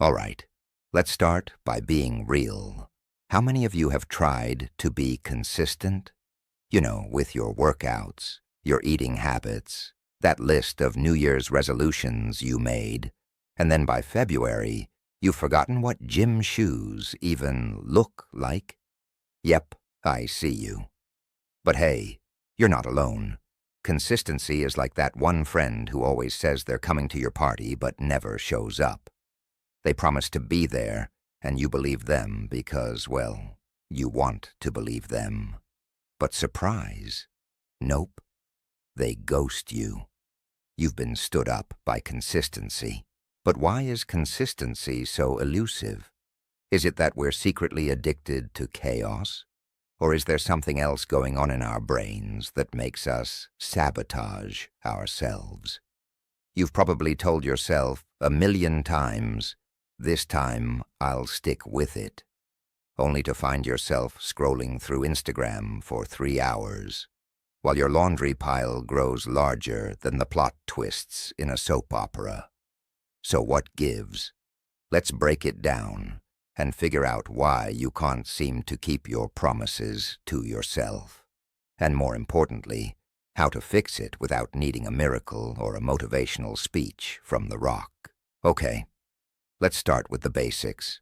All right, let's start by being real. How many of you have tried to be consistent? You know, with your workouts, your eating habits, that list of New Year's resolutions you made, and then by February, you've forgotten what gym shoes even look like? Yep, I see you. But hey, you're not alone. Consistency is like that one friend who always says they're coming to your party but never shows up. They promise to be there, and you believe them because, well, you want to believe them. But surprise, nope, they ghost you. You've been stood up by consistency. But why is consistency so elusive? Is it that we're secretly addicted to chaos? Or is there something else going on in our brains that makes us sabotage ourselves? You've probably told yourself 1,000,000 times, "This time I'll stick with it," only to find yourself scrolling through Instagram for 3 hours, while your laundry pile grows larger than the plot twists in a soap opera. So what gives? Let's break it down and figure out why you can't seem to keep your promises to yourself. And more importantly, how to fix it without needing a miracle or a motivational speech from The Rock. Okay, let's start with the basics.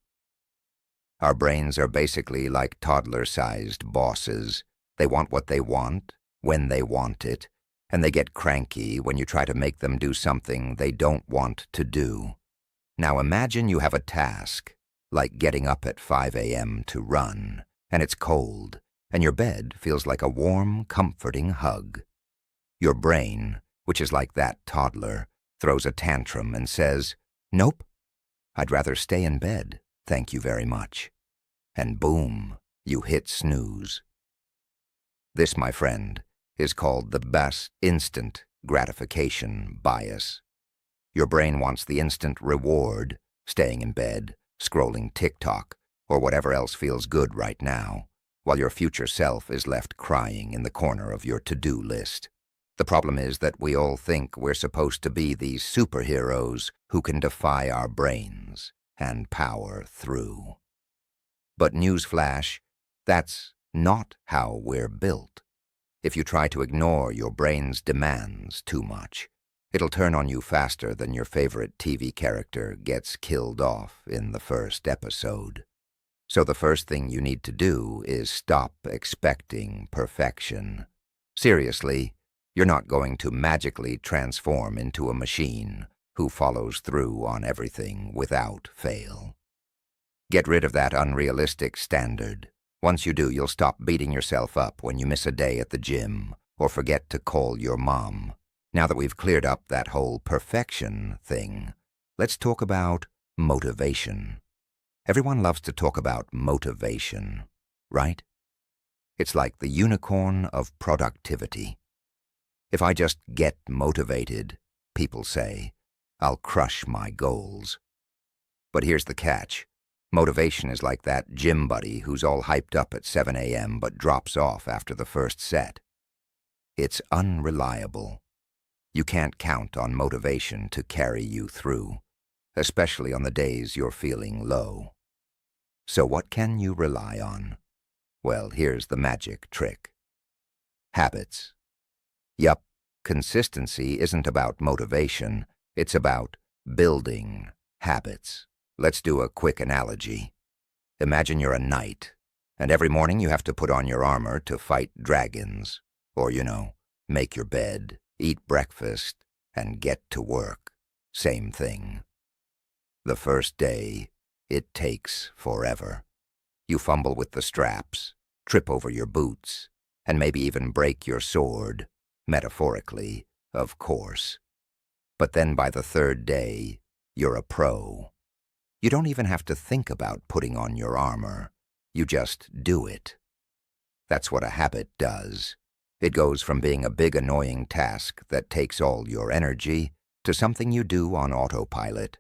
Our brains are basically like toddler-sized bosses. They want what they want, when they want it, and they get cranky when you try to make them do something they don't want to do. Now imagine you have a task, like getting up at 5 a.m. to run, and it's cold, and your bed feels like a warm, comforting hug. Your brain, which is like that toddler, throws a tantrum and says, "Nope, I'd rather stay in bed, thank you very much." And boom, you hit snooze. This, my friend, is called the best instant gratification bias. Your brain wants the instant reward, staying in bed, scrolling TikTok, or whatever else feels good right now, while your future self is left crying in the corner of your to-do list. The problem is that we all think we're supposed to be these superheroes who can defy our brains and power through. But newsflash, that's not how we're built. If you try to ignore your brain's demands too much, it'll turn on you faster than your favorite TV character gets killed off in the first episode. So the first thing you need to do is stop expecting perfection. Seriously, you're not going to magically transform into a machine who follows through on everything without fail. Get rid of that unrealistic standard. Once you do, you'll stop beating yourself up when you miss a day at the gym or forget to call your mom. Now that we've cleared up that whole perfection thing, let's talk about motivation. Everyone loves to talk about motivation, right? It's like the unicorn of productivity. If I just get motivated, people say, I'll crush my goals. But here's the catch. Motivation is like that gym buddy who's all hyped up at 7 a.m. but drops off after the first set. It's unreliable. You can't count on motivation to carry you through, especially on the days you're feeling low. So what can you rely on? Well, here's the magic trick. Habits. Yup, consistency isn't about motivation, it's about building habits. Let's do a quick analogy. Imagine you're a knight, and every morning you have to put on your armor to fight dragons, or, make your bed, eat breakfast, and get to work. Same thing. The first day, it takes forever. You fumble with the straps, trip over your boots, and maybe even break your sword, metaphorically, of course. But then by the third day, you're a pro. You don't even have to think about putting on your armor. You just do it. That's what a habit does. It goes from being a big annoying task that takes all your energy to something you do on autopilot.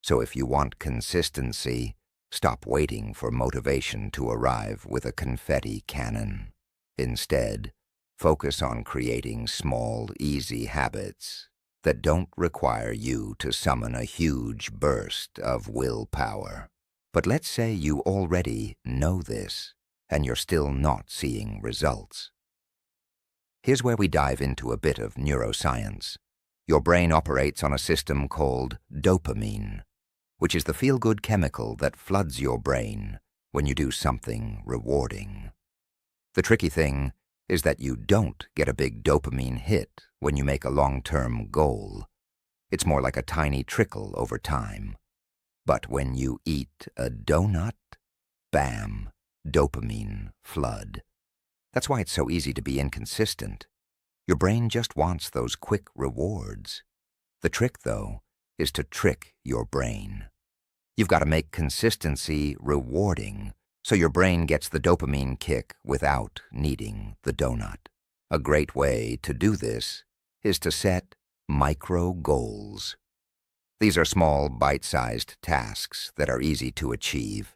So if you want consistency, stop waiting for motivation to arrive with a confetti cannon. Instead, focus on creating small, easy habits that don't require you to summon a huge burst of willpower. But let's say you already know this, and you're still not seeing results. Here's where we dive into a bit of neuroscience. Your brain operates on a system called dopamine, which is the feel-good chemical that floods your brain when you do something rewarding. The tricky thing is that you don't get a big dopamine hit when you make a long-term goal. It's more like a tiny trickle over time. But when you eat a donut, bam, dopamine flood. That's why it's so easy to be inconsistent. Your brain just wants those quick rewards. The trick, though, is to trick your brain. You've got to make consistency rewarding so your brain gets the dopamine kick without needing the donut. A great way to do this is to set micro goals. These are small, bite-sized tasks that are easy to achieve.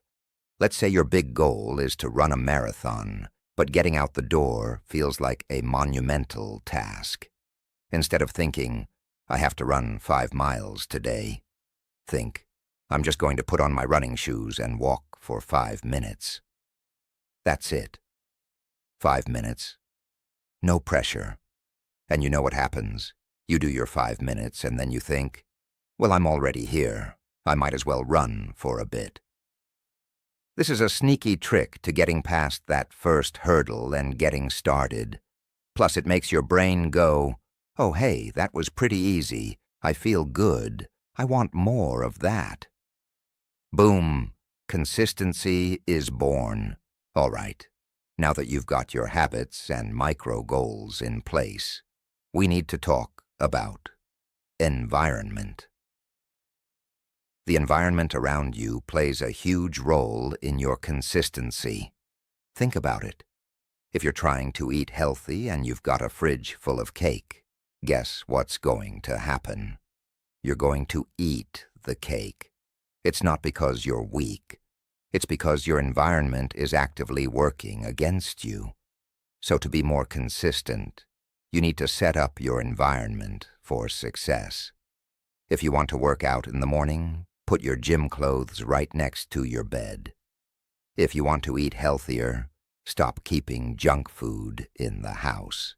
Let's say your big goal is to run a marathon, but getting out the door feels like a monumental task. Instead of thinking, I have to run 5 miles today, think, I'm just going to put on my running shoes and walk for 5 minutes. That's it. 5 minutes. No pressure. And you know what happens. You do your 5 minutes and then you think, well, I'm already here. I might as well run for a bit. This is a sneaky trick to getting past that first hurdle and getting started. Plus, it makes your brain go, oh, hey, that was pretty easy. I feel good. I want more of that. Boom. Consistency is born. All right. Now that you've got your habits and micro goals in place, we need to talk about environment. The environment around you plays a huge role in your consistency. Think about it. If you're trying to eat healthy and you've got a fridge full of cake, guess what's going to happen? You're going to eat the cake. It's not because you're weak. It's because your environment is actively working against you. So to be more consistent, you need to set up your environment for success. If you want to work out in the morning, put your gym clothes right next to your bed. If you want to eat healthier, stop keeping junk food in the house.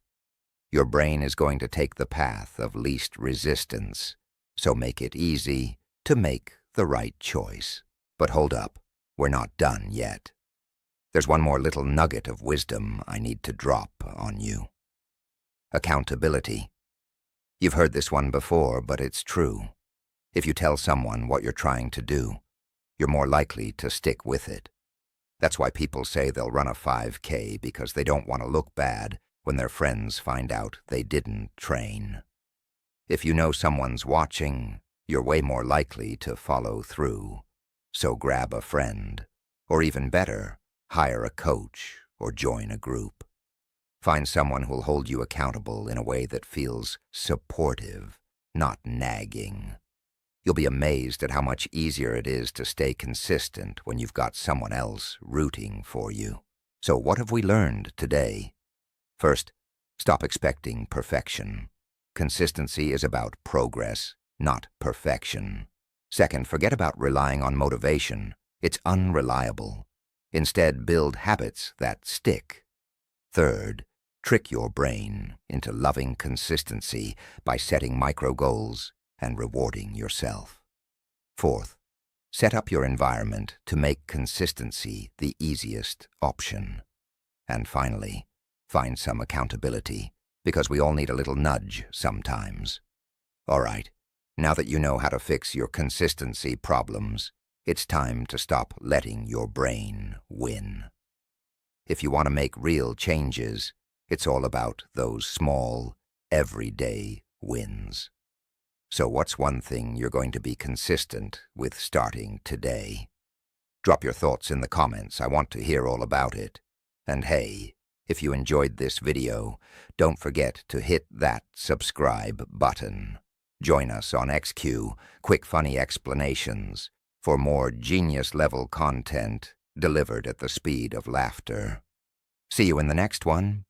Your brain is going to take the path of least resistance, so make it easy to make the right choice. But hold up, we're not done yet. There's one more little nugget of wisdom I need to drop on you. Accountability. You've heard this one before, but it's true. If you tell someone what you're trying to do, you're more likely to stick with it. That's why people say they'll run a 5K, because they don't want to look bad when their friends find out they didn't train. If you know someone's watching, you're way more likely to follow through. So grab a friend, or even better, hire a coach or join a group. Find someone who'll hold you accountable in a way that feels supportive, not nagging. You'll be amazed at how much easier it is to stay consistent when you've got someone else rooting for you. So what have we learned today? First, stop expecting perfection. Consistency is about progress, not perfection. Second, forget about relying on motivation. It's unreliable. Instead, build habits that stick. Third, trick your brain into loving consistency by setting micro goals and rewarding yourself. Fourth, set up your environment to make consistency the easiest option. And finally, find some accountability, because we all need a little nudge sometimes. All right, now that you know how to fix your consistency problems, it's time to stop letting your brain win. If you want to make real changes, it's all about those small, everyday wins. So what's one thing you're going to be consistent with starting today? Drop your thoughts in the comments. I want to hear all about it. And hey, if you enjoyed this video, don't forget to hit that subscribe button. Join us on XQ, Quick Funny Explanations, for more genius-level content delivered at the speed of laughter. See you in the next one.